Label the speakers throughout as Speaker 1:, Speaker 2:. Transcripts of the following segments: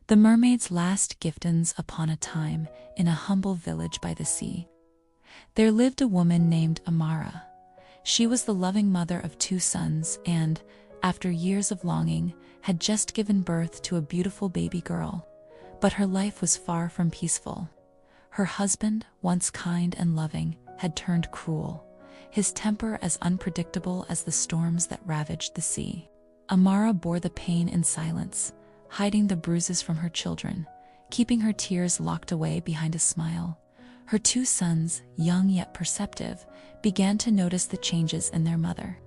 Speaker 1: The mermaid's last giftins upon a time in a humble village by the sea. There lived a woman named Amara. She was the loving mother of 2 sons and, after years of longing, had just given birth to a beautiful baby girl. But her life was far from peaceful. Her husband, once kind and loving, had turned cruel, his temper as unpredictable as the storms that ravaged the sea. Amara bore the pain in silence, hiding the bruises from her children, keeping her tears locked away behind a smile. Her 2 sons, young yet perceptive, began to notice the changes in their mother.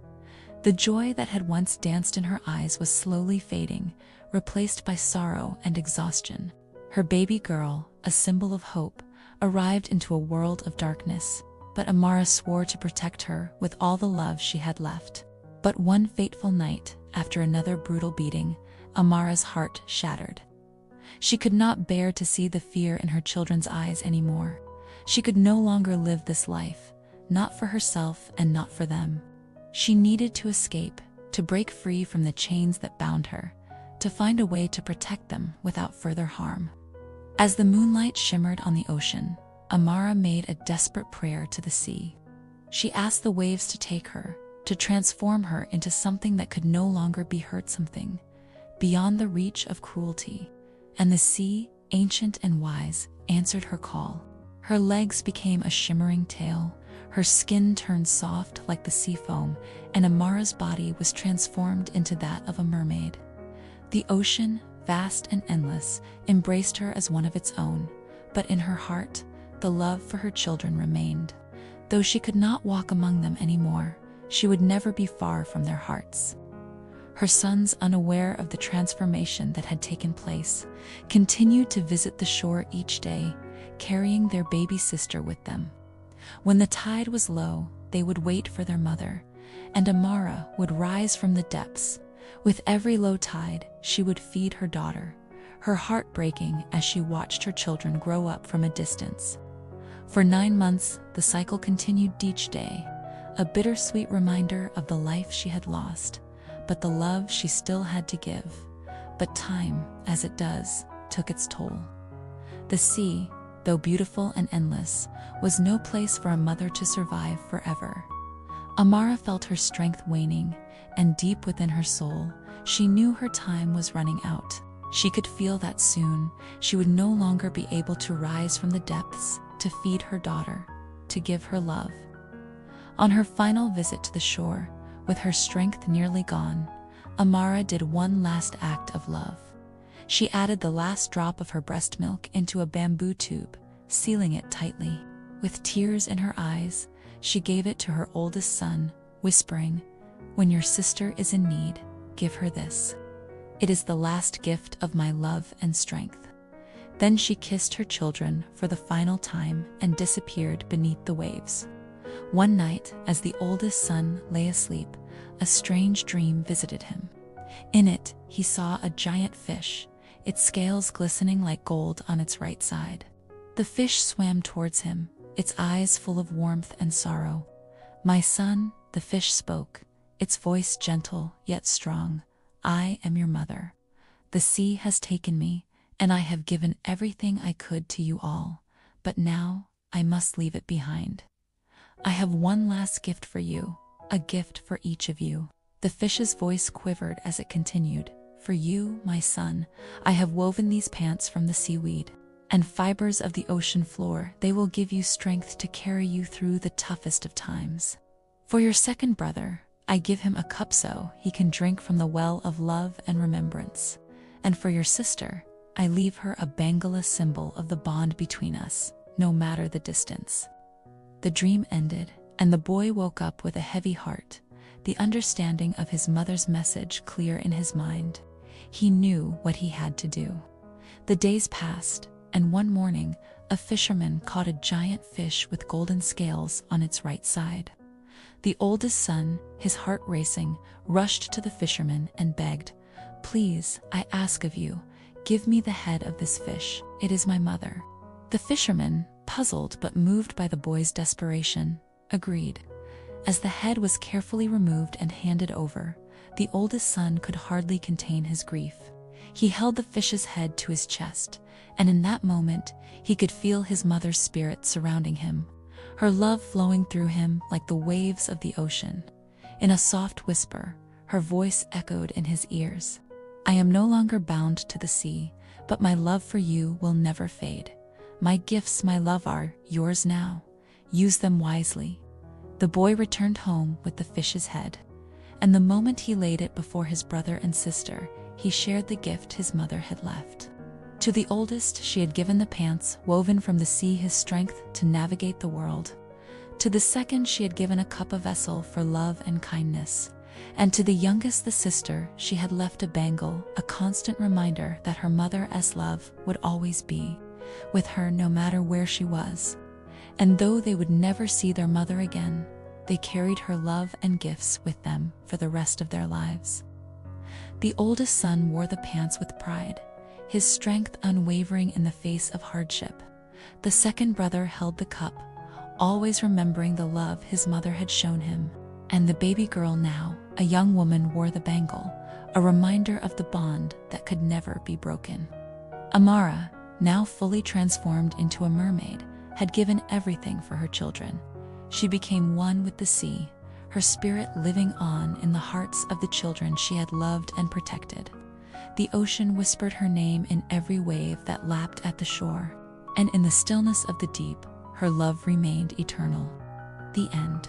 Speaker 1: The joy that had once danced in her eyes was slowly fading, replaced by sorrow and exhaustion. Her baby girl, a symbol of hope, arrived into a world of darkness, but Amara swore to protect her with all the love she had left. But one fateful night, after another brutal beating, Amara's heart shattered. She could not bear to see the fear in her children's eyes anymore. She could no longer live this life, not for herself and not for them. She needed to escape, to break free from the chains that bound her, to find a way to protect them without further harm. As the moonlight shimmered on the ocean, Amara made a desperate prayer to the sea. She asked the waves to take her, to transform her into something that could no longer be hurt, something beyond the reach of cruelty. And the sea, ancient and wise, answered her call. Her legs became a shimmering tail, her skin turned soft like the sea foam, and Amara's body was transformed into that of a mermaid. The ocean, vast and endless, embraced her as one of its own, but in her heart, the love for her children remained. Though she could not walk among them anymore, she would never be far from their hearts. Her sons, unaware of the transformation that had taken place, continued to visit the shore each day, carrying their baby sister with them. When the tide was low, they would wait for their mother, and Amara would rise from the depths. With every low tide, she would feed her daughter, her heart breaking as she watched her children grow up from a distance. For 9 months, the cycle continued each day, a bittersweet reminder of the life she had lost, but the love she still had to give. But time, as it does, took its toll. The sea, though beautiful and endless, was no place for a mother to survive forever. Amara felt her strength waning, and deep within her soul, she knew her time was running out. She could feel that soon, she would no longer be able to rise from the depths, to feed her daughter, to give her love. On her final visit to the shore, with her strength nearly gone, Amara did one last act of love. She added the last drop of her breast milk into a bamboo tube, sealing it tightly. With tears in her eyes, she gave it to her oldest son, whispering, "When your sister is in need, give her this. It is the last gift of my love and strength." Then she kissed her children for the final time and disappeared beneath the waves. One night, as the oldest son lay asleep, a strange dream visited him. In it, he saw a giant fish, its scales glistening like gold on its right side. The fish swam towards him, its eyes full of warmth and sorrow. "My son," the fish spoke, its voice gentle yet strong, "I am your mother. The sea has taken me, and I have given everything I could to you all, but now I must leave it behind. I have one last gift for you, a gift for each of you." The fish's voice quivered as it continued, "For you, my son, I have woven these pants from the seaweed and fibers of the ocean floor. They will give you strength to carry you through the toughest of times. For your second brother, I give him a cup so he can drink from the well of love and remembrance. And for your sister, I leave her a bangala symbol of the bond between us, no matter the distance." The dream ended, and the boy woke up with a heavy heart, the understanding of his mother's message clear in his mind. He knew what he had to do. The days passed, and one morning, a fisherman caught a giant fish with golden scales on its right side. The oldest son, his heart racing, rushed to the fisherman and begged, "Please, I ask of you, give me the head of this fish. It is my mother." The fisherman, puzzled but moved by the boy's desperation, agreed. As the head was carefully removed and handed over, the oldest son could hardly contain his grief. He held the fish's head to his chest, and in that moment, he could feel his mother's spirit surrounding him, her love flowing through him like the waves of the ocean. In a soft whisper, her voice echoed in his ears. "I am no longer bound to the sea, but my love for you will never fade. My gifts, my love, are yours now. Use them wisely." The boy returned home with the fish's head, and the moment he laid it before his brother and sister, he shared the gift his mother had left. To the oldest, she had given the pants woven from the sea, his strength to navigate the world. To the second, she had given a cup, a vessel for love and kindness. And to the youngest, the sister, she had left a bangle, a constant reminder that her mother's love would always be with her no matter where she was. And though they would never see their mother again, they carried her love and gifts with them for the rest of their lives. The oldest son wore the pants with pride, his strength unwavering in the face of hardship. The second brother held the cup, always remembering the love his mother had shown him. And the baby girl, now a young woman, wore the bangle, a reminder of the bond that could never be broken. Amara, now fully transformed into a mermaid, had given everything for her children. She became one with the sea, her spirit living on in the hearts of the children she had loved and protected. The ocean whispered her name in every wave that lapped at the shore, and in the stillness of the deep, her love remained eternal. The end.